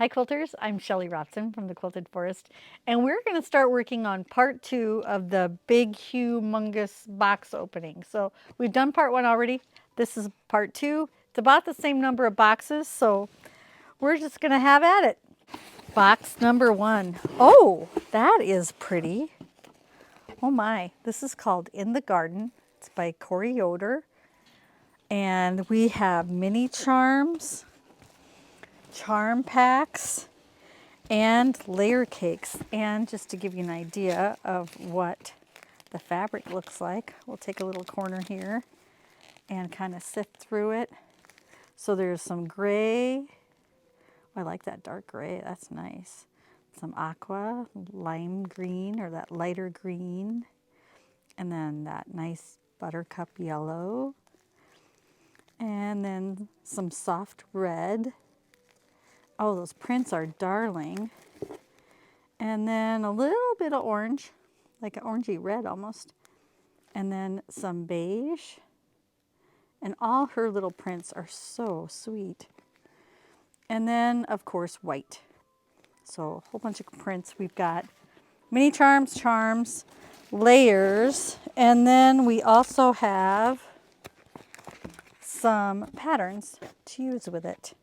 Hi Quilters, I'm Shelly Robson from the Quilted Forest, and we're going to start working on part 2 of the big humongous box opening. So we've done part 1 already. This is part 2. It's about the same number of boxes, so we're just going to have at it. Box number 1. Oh, that is pretty. Oh my, this is called In the Garden. It's by Yoder. And we have mini charms, charm packs, and layer cakes. And just to give you an idea of what the fabric looks like, we'll take a little corner here and kind of sift through it. So there's some gray. I like that dark gray, that's nice. Some aqua, lime green, or that lighter green. And then that nice buttercup yellow. And then some soft red. Oh, those prints are darling. And then a little bit of orange, like an orangey red almost. And then some beige. And all her little prints are so sweet. And then, of course, white. So a whole bunch of prints. We've got mini charms, charms, layers, and then we also have some patterns to use with it.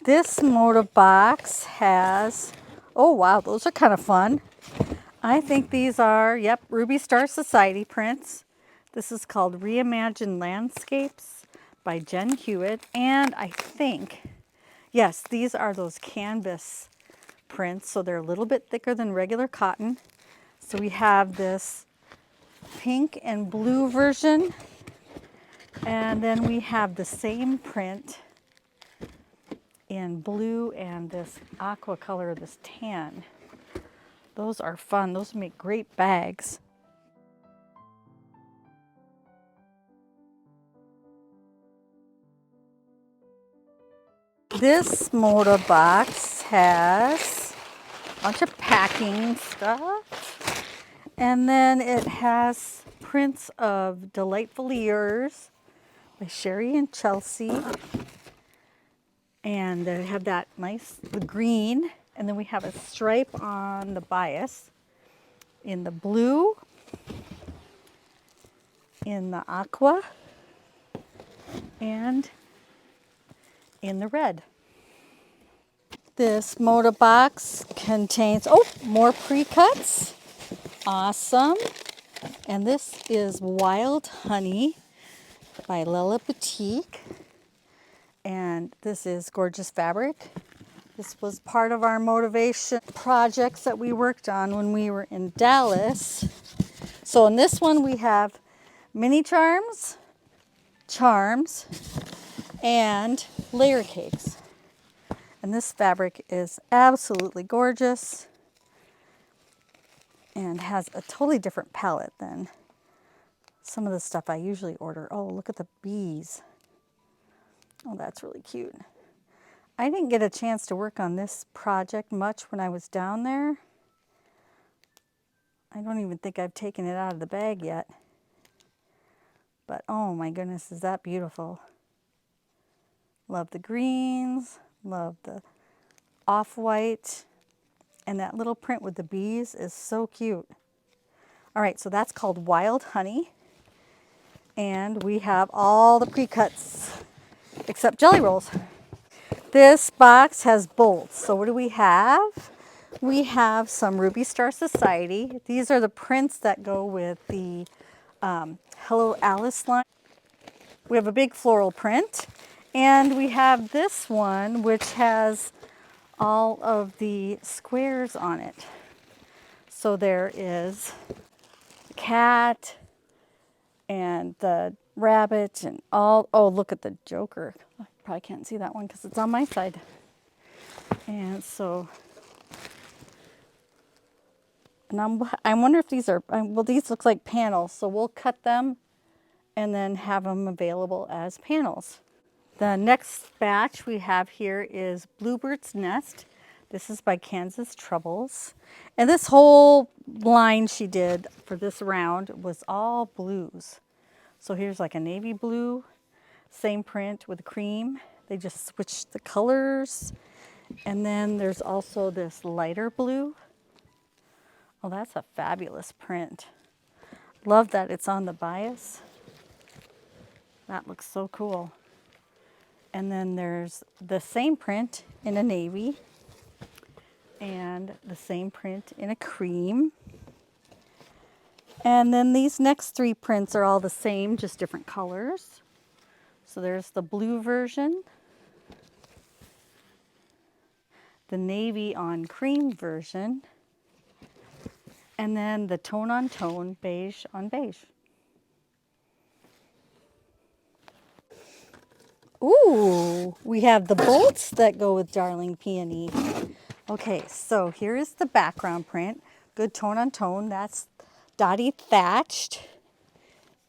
This Moda box has, oh wow, those are kind of fun. I think these are, yep, Ruby Star Society prints. This is called Reimagined Landscapes by Jen Hewitt. And I think, yes, these are those canvas prints. So they're a little bit thicker than regular cotton. So we have this pink and blue version. And then we have the same print in blue and this aqua color, this tan. Those are fun. Those make great bags. This Moda box has a bunch of packing stuff. And then it has prints of Delightful Years by Sherri and Chelsi. And they have that nice green. And then we have a stripe on the bias in the blue, in the aqua, and in the red. This Moda box contains, oh, more pre-cuts. Awesome. And this is Wild Honey by Lella Boutique. And this is gorgeous fabric. This was part of our motivation projects that we worked on when we were in Dallas. So in this one we have mini charms, charms, and layer cakes. And this fabric is absolutely gorgeous and has a totally different palette than some of the stuff I usually order. Oh, look at the bees. Oh, that's really cute. I didn't get a chance to work on this project much when I was down there. I don't even think I've taken it out of the bag yet. But oh my goodness, is that beautiful. Love the greens, love the off-white, and that little print with the bees is so cute. All right, so that's called Wild Honey. And we have all the pre-cuts except jelly rolls. This box has bolts. So what do we have? We have some Ruby Star Society. These are the prints that go with the Hello Alice line. We have a big floral print. And we have this one, which has all of the squares on it. So there is the cat and the rabbit and all, oh, look at the Joker. I probably can't see that one because it's on my side. And so, and I wonder if these are, well, these look like panels. So we'll cut them and then have them available as panels. The next batch we have here is Bluebird's Nest. This is by Kansas Troubles. And this whole line she did for this round was all blues. So here's like a navy blue, same print with cream. They just switched the colors. And then there's also this lighter blue. Oh, that's a fabulous print. Love that it's on the bias. That looks so cool. And then there's the same print in a navy and the same print in a cream. And then these next three prints are all the same, just different colors. So there's the blue version, the navy on cream version, and then the tone on tone, beige on beige. Ooh, we have the bolts that go with Darling Peony. Okay, so here is the background print. Good tone on tone. That's dotty thatched.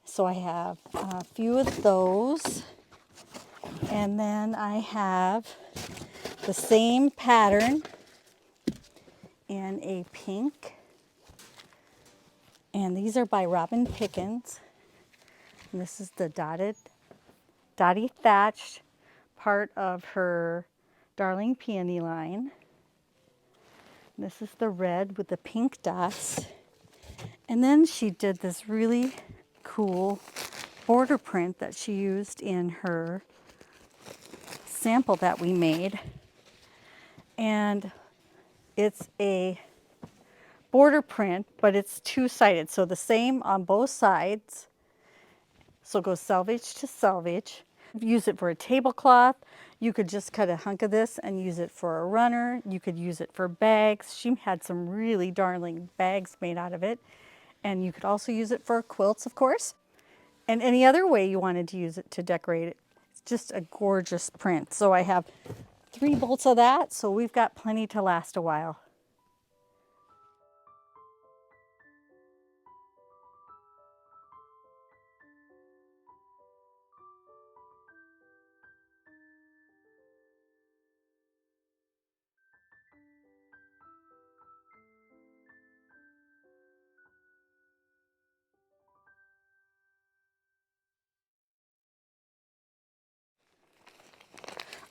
So I have a few of those. And then I have the same pattern in a pink. And these are by Pickens. And this is the dotty thatched part of her Darling Peony line. This is the red with the pink dots. And then she did this really cool border print that she used in her sample that we made. And it's a border print, but it's two-sided. So the same on both sides. So go selvage to selvage. Use it for a tablecloth. You could just cut a hunk of this and use it for a runner. You could use it for bags. She had some really darling bags made out of it. And you could also use it for quilts, of course. And any other way you wanted to use it to decorate it. It's just a gorgeous print. So I have 3 bolts of that, so we've got plenty to last a while.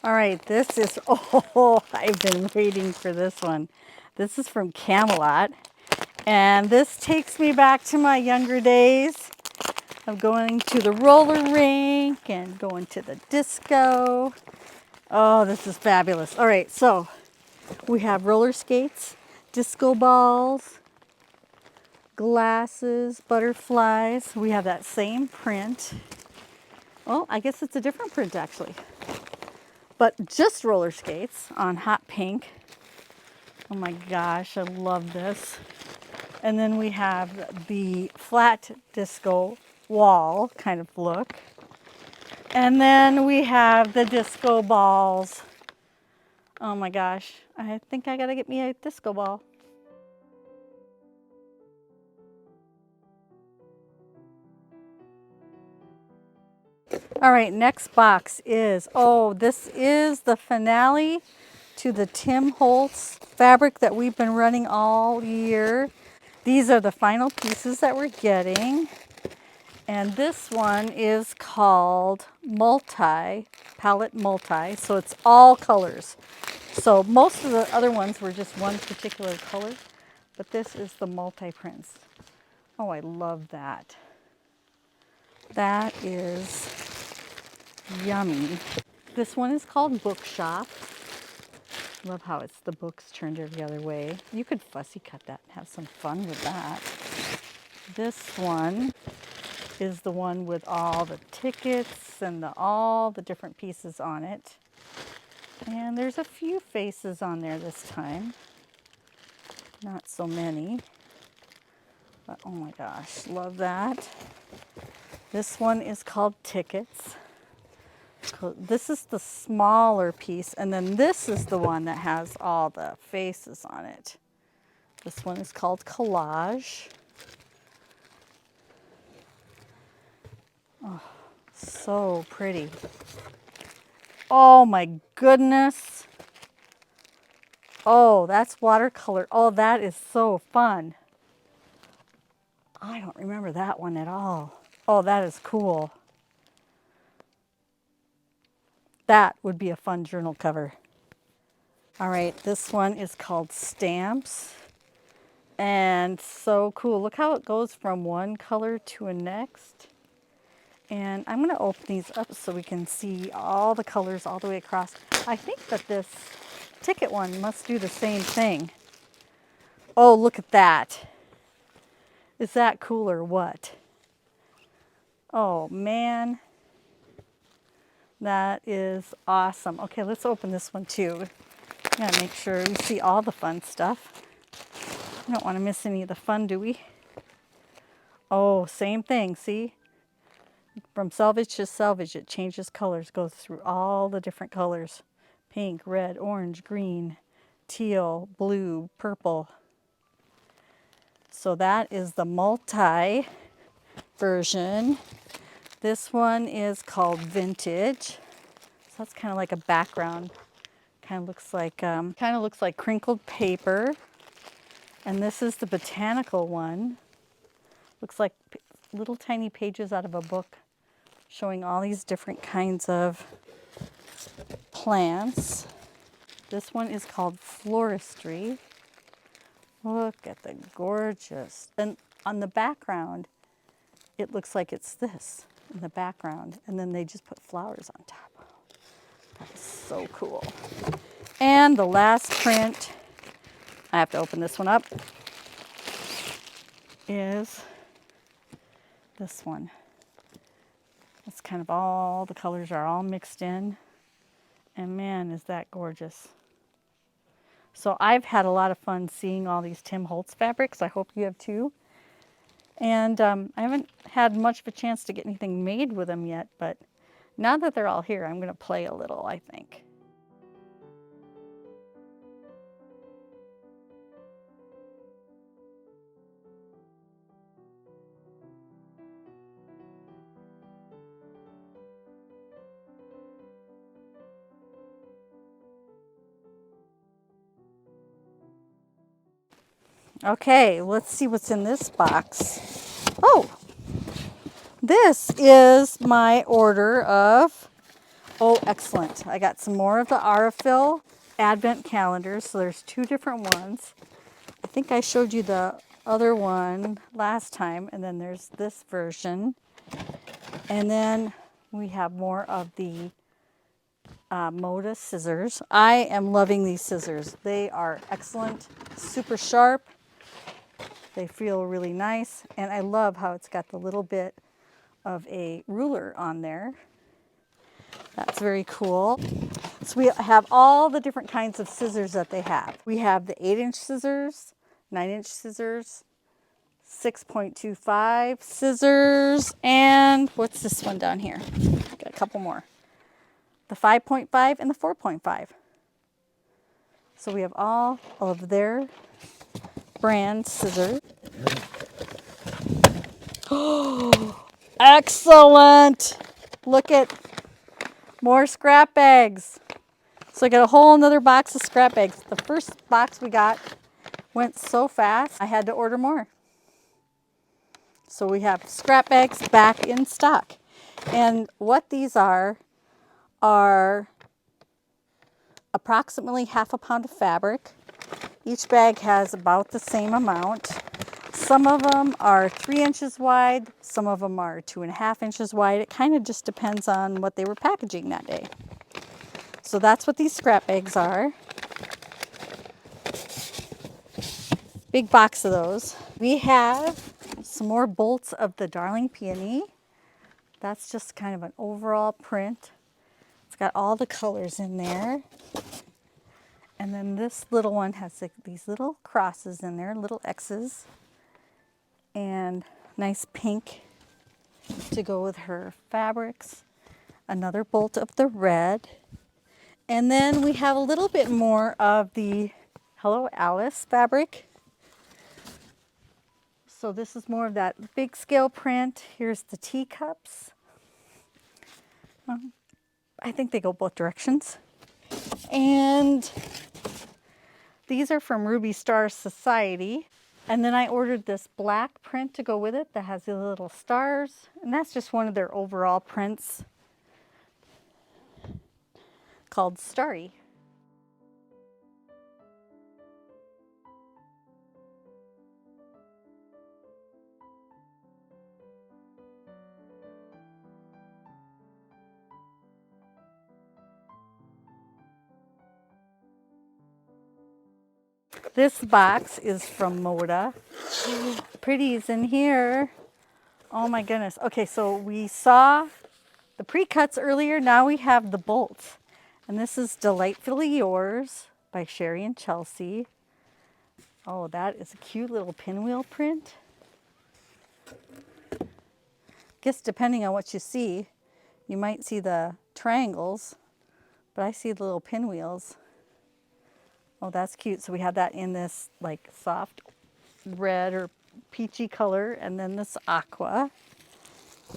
All right, this is, oh, I've been waiting for this one. This is from Camelot. And this takes me back to my younger days of going to the roller rink and going to the disco. Oh, this is fabulous. All right, so we have roller skates, disco balls, glasses, butterflies. We have that same print. Well, I guess it's a different print actually. But just roller skates on hot pink. Oh my gosh, I love this. And then we have the flat disco wall kind of look. And then we have the disco balls. Oh my gosh, I think I gotta get me a disco ball. All right, next box is, oh, this is the finale to the Tim Holtz fabric that we've been running all year. These are the final pieces that we're getting. And this one is called Palette Multi, so it's all colors. So most of the other ones were just one particular color, but this is the multi-prints. Oh, I love that. That is yummy. This one is called Bookshop. Love how it's the books turned every other way. You could fussy cut that and have some fun with that. This one is the one with all the tickets and all the different pieces on it. And there's a few faces on there this time. Not so many. But oh my gosh, love that. This one is called Tickets. This is the smaller piece, and then this is the one that has all the faces on it. This one is called Collage. Oh, so pretty. Oh my goodness. Oh, that's watercolor. Oh, that is so fun. I don't remember that one at all. Oh, that is cool. That would be a fun journal cover. All right, this one is called Stamps. And so cool. Look how it goes from one color to a next. And I'm going to open these up so we can see all the colors all the way across. I think that this ticket one must do the same thing. Oh, look at that. Is that cool or what? Oh, man. That is awesome. Okay, let's open this one too. Gotta make sure we see all the fun stuff. We don't want to miss any of the fun, do we? Oh, same thing, see? From selvage to selvage, it changes colors, goes through all the different colors. Pink, red, orange, green, teal, blue, purple. So that is the multi version. This one is called Vintage. So that's kind of like a background. Kind of looks like crinkled paper. And this is the botanical one. Looks like little tiny pages out of a book showing all these different kinds of plants. This one is called Floristry. Look at the gorgeous. And on the background, it looks like it's this in the background. And then they just put flowers on top. That is so cool. And the last print, I have to open this one up, is this one. It's kind of all, the colors are all mixed in. And man, is that gorgeous. So I've had a lot of fun seeing all these Tim Holtz fabrics. I hope you have too. And I haven't had much of a chance to get anything made with them yet, but now that they're all here, I'm going to play a little, I think. Okay, let's see what's in this box. Oh, this is my order of, oh, excellent. I got some more of the Aurifil Advent calendars. So there's two different ones. I think I showed you the other one last time, and then there's this version. And then we have more of the Moda scissors. I am loving these scissors. They are excellent, super sharp. They feel really nice, and I love how it's got the little bit of a ruler on there. That's very cool. So we have all the different kinds of scissors that they have. We have the 8-inch scissors, 9-inch scissors, 6.25 scissors, and what's this one down here? Got a couple more. The 5.5 and the 4.5. So we have all of their brand scissors. Oh, excellent! Look at more scrap bags. So I got a whole nother box of scrap bags. The first box we got went so fast, I had to order more. So we have scrap bags back in stock. And what these are approximately half a pound of fabric. Each bag has about the same amount. Some of them are 3 inches wide, some of them are 2.5 inches wide. It kind of just depends on what they were packaging that day. So that's what these scrap bags are. Big box of those. We have some more bolts of the Darling Peony. That's just kind of an overall print. It's got all the colors in there. And then this little one has like these little crosses in there, little X's. And nice pink to go with her fabrics. Another bolt of the red. And then we have a little bit more of the Hello Alice fabric. So this is more of that big scale print. Here's the teacups. I think they go both directions. And these are from Ruby Star Society. And then I ordered this black print to go with it that has the little stars. And that's just one of their overall prints. called Starry. This box is from Moda. Pretty's in here. Oh my goodness. Okay, so we saw the pre-cuts earlier. Now we have the bolts. And this is Delightfully Yours by Sherri and Chelsi. Oh, that is a cute little pinwheel print. Guess depending on what you see, you might see the triangles, but I see the little pinwheels. Oh, that's cute. So we have that in this like soft red or peachy color, and then this aqua.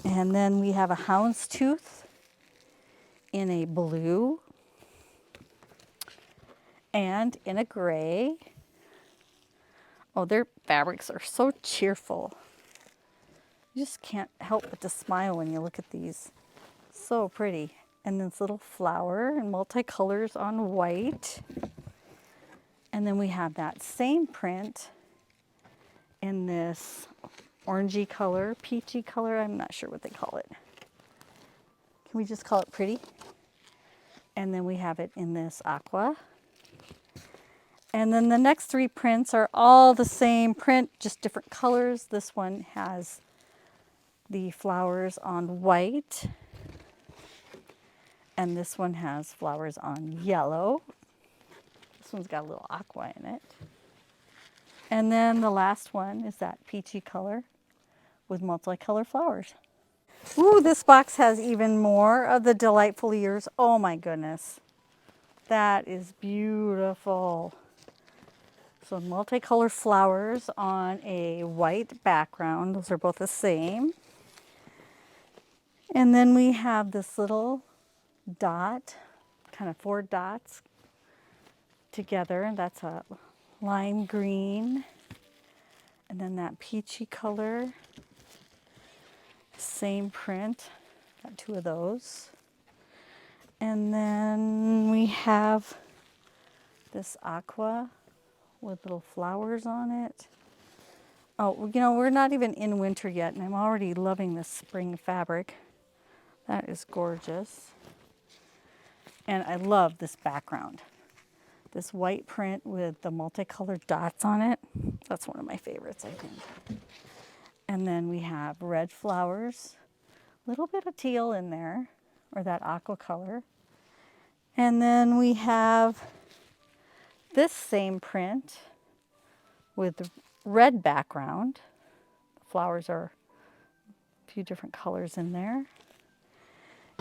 And then we have a houndstooth in a blue and in a gray. Oh, their fabrics are so cheerful. You just can't help but to smile when you look at these. So pretty. And this little flower and multicolors on white. And then we have that same print in this orangey color, peachy color. I'm not sure what they call it. Can we just call it pretty? And then we have it in this aqua. And then the next three prints are all the same print, just different colors. This one has the flowers on white. And this one has flowers on yellow. This one's got a little aqua in it. And then the last one is that peachy color with multicolor flowers. Ooh, this box has even more of the Delightful Years. Oh my goodness. That is beautiful. So multicolor flowers on a white background. Those are both the same. And then we have this little dot, kind of 4 dots together. That's a lime green. And then that peachy color. Same print. Got 2 of those. And then we have this aqua with little flowers on it. Oh, you know, we're not even in winter yet, and I'm already loving this spring fabric. That is gorgeous. And I love this background. This white print with the multicolored dots on it. That's one of my favorites, I think. And then we have red flowers, a little bit of teal in there, or that aqua color. And then we have this same print with the red background. The flowers are a few different colors in there.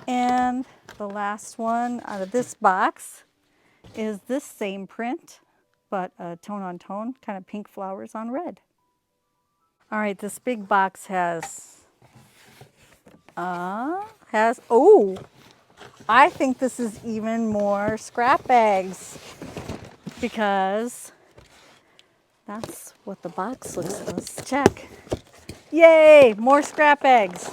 And the last one out of this box is this same print, but a tone on tone, kind of pink flowers on red. All right, this big box oh, I think this is even more scrap bags, because that's what the box looks like. Let's check. Yay, more scrap bags.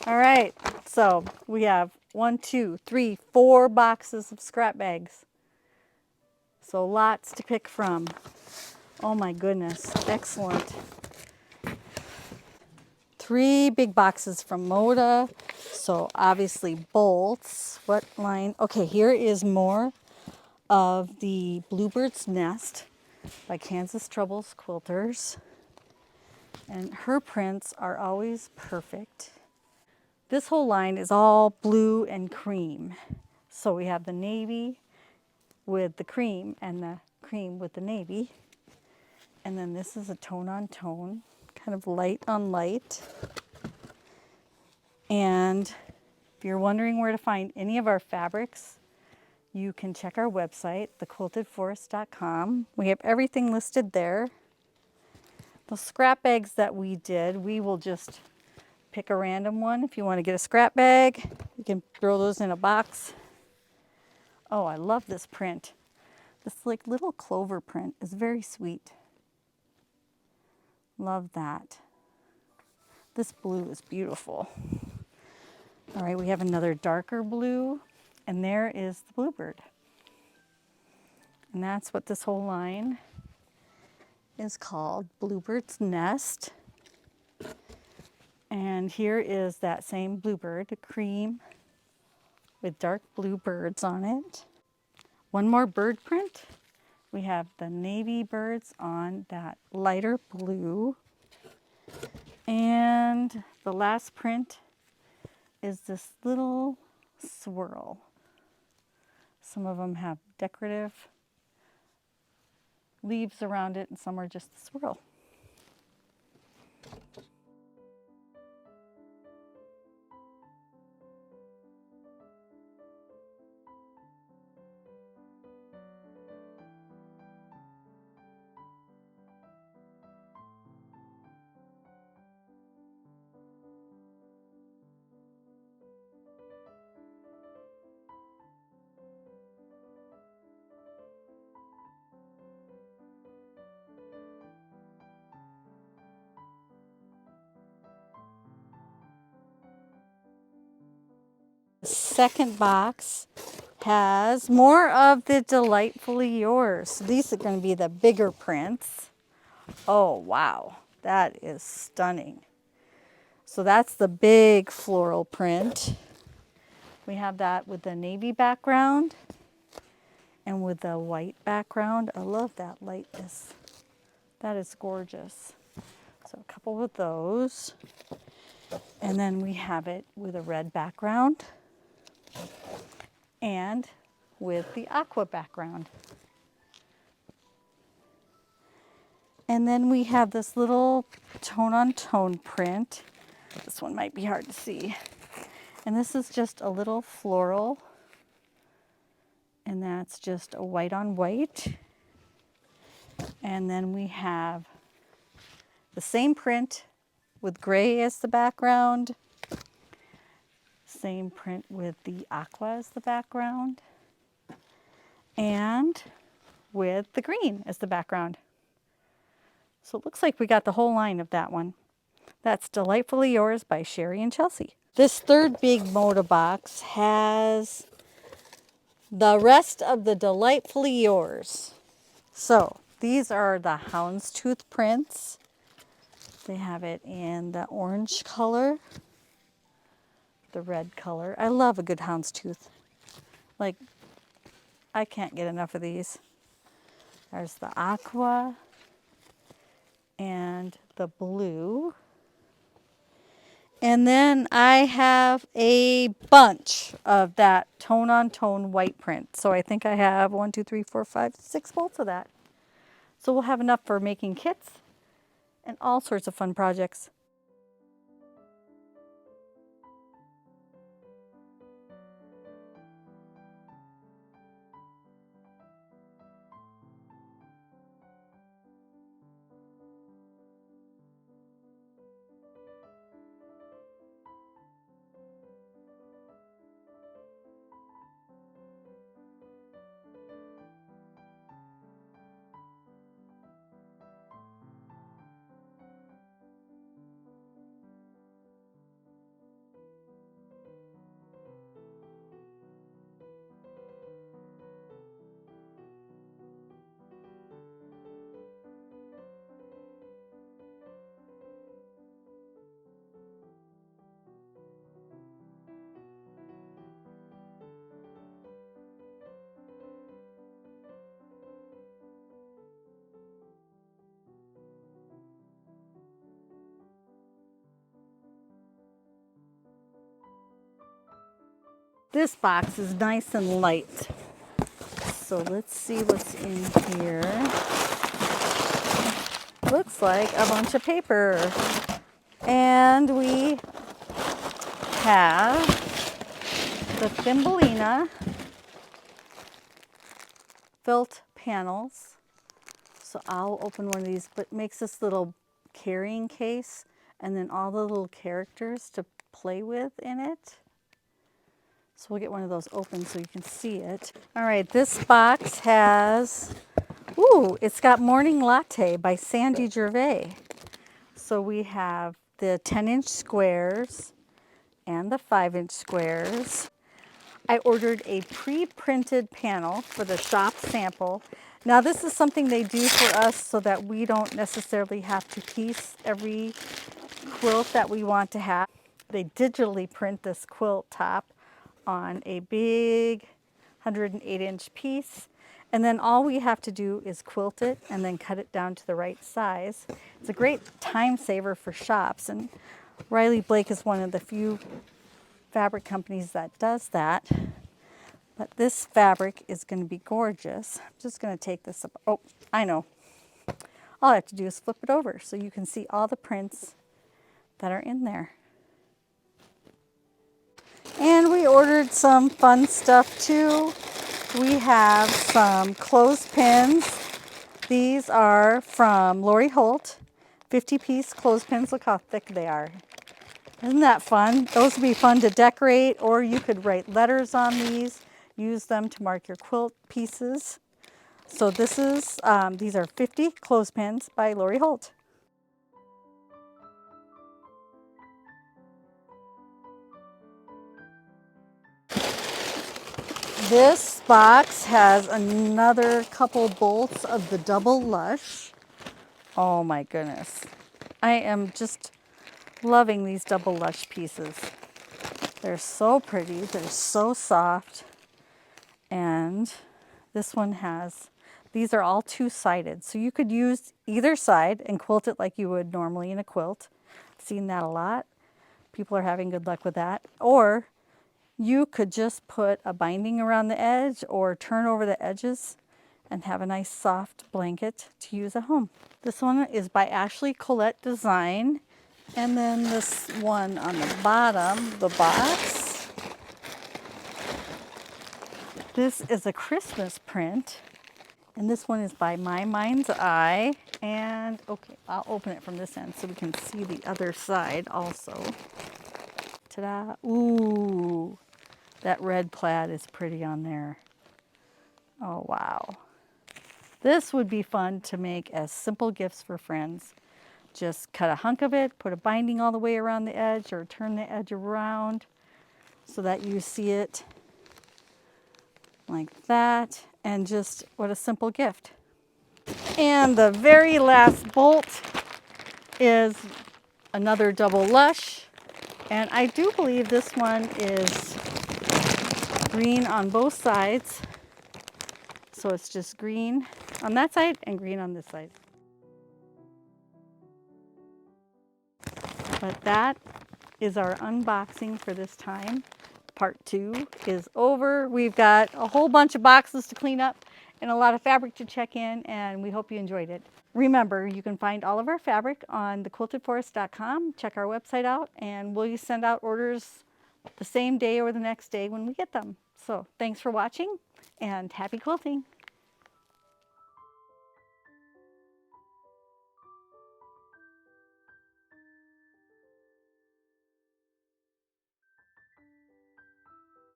All right, so we have 1, 2, 3, 4 boxes of scrap bags. So lots to pick from. Oh my goodness, excellent. 3 big boxes from Moda. So obviously bolts. What line? Okay, here is more of the Bluebird's Nest by Kansas Troubles Quilters. And her prints are always perfect. This whole line is all blue and cream. So we have the navy with the cream and the cream with the navy. And then this is a tone on tone, kind of light on light. And if you're wondering where to find any of our fabrics, you can check our website, thequiltedforest.com. We have everything listed there. The scrap bags that we did, we will just pick a random one. If you want to get a scrap bag, you can throw those in a box. Oh, I love this print. This like little clover print is very sweet. Love that. This blue is beautiful. All right, we have another darker blue, And there is the Bluebird. And that's what this whole line is called, Bluebird's Nest. And here is that same Bluebird, cream with dark blue birds on it. One more bird print. We have the navy birds on that lighter blue. And the last print is this little swirl. Some of them have decorative leaves around it and some are just the swirl. The second box has more of the Delightfully Yours. These are going to be the bigger prints. Oh, wow. That is stunning. So that's the big floral print. We have that with the navy background and with the white background. I love that lightness. That is gorgeous. So a couple of those. And then we have it with a red background and with the aqua background. And then we have this little tone-on-tone print. This one might be hard to see. And this is just a little floral. And that's just a white on white. And then we have the same print with gray as the background. Same print with the aqua as the background. And with the green as the background. So it looks like we got the whole line of that one. That's Delightfully Yours by Sherri and Chelsi. This third big Moda box has the rest of the Delightfully Yours. So these are the houndstooth prints. They have it in the orange color, the red color. I love a good houndstooth. Like, I can't get enough of these. There's the aqua and the blue. And then I have a bunch of that tone-on-tone white print. So I think I have 1, 2, 3, 4, 5, 6 bolts of that. So we'll have enough for making kits and all sorts of fun projects. This box is nice and light. So let's see what's in here. Looks like a bunch of paper. And we have the Thimbelina felt panels. So I'll open one of these, but it makes this little carrying case and then all the little characters to play with in it. So we'll get one of those open so you can see it. All right, this box has, ooh, it's got Morning Latte by Sandy Gervais. So we have the 10-inch squares and the 5-inch squares. I ordered a pre-printed panel for the shop sample. Now this is something they do for us so that we don't necessarily have to piece every quilt that we want to have. They digitally print this quilt top on a big 108-inch piece, and then all we have to do is quilt it and then cut it down to the right size. It's a great time saver for shops, and Riley Blake is one of the few fabric companies that does that. But this fabric is going to be gorgeous. I'm just going to take this up. Oh, I know. All I have to do is flip it over so you can see all the prints that are in there. And we ordered some fun stuff too. We have some clothespins. These are from Lori Holt. 50-piece clothespins. Look how thick they are. Isn't that fun? Those would be fun to decorate, or you could write letters on these. Use them to mark your quilt pieces. So this is, these are 50 clothespins by Lori Holt. This box has another couple bolts of the double Lush. Oh my goodness. I am just loving these double Lush pieces. They're so pretty, they're so soft. And this one has, these are all two-sided. So you could use either side and quilt it like you would normally in a quilt. I've seen that a lot. People are having good luck with that. Or you could just put a binding around the edge or turn over the edges and have a nice soft blanket to use at home. This one is by Ashley Colette Design. And then this one on the bottom, the box. This is a Christmas print. And this one is by My Mind's Eye. And okay, I'll open it from this end so we can see the other side also. Ta-da! Ooh, that red plaid is pretty on there. Oh, wow. This would be fun to make as simple gifts for friends. Just cut a hunk of it, put a binding all the way around the edge, or turn the edge around so that you see it like that. And just, what a simple gift. And the very last bolt is another double Lush. And I do believe this one is green on both sides. So it's just green on that side and green on this side. But that is our unboxing for this time. Part 2 is over. We've got a whole bunch of boxes to clean up and a lot of fabric to check in, and we hope you enjoyed it. Remember, you can find all of our fabric on thequiltedforest.com. Check our website out, and we'll send out orders the same day or the next day when we get them. So thanks for watching, and happy quilting.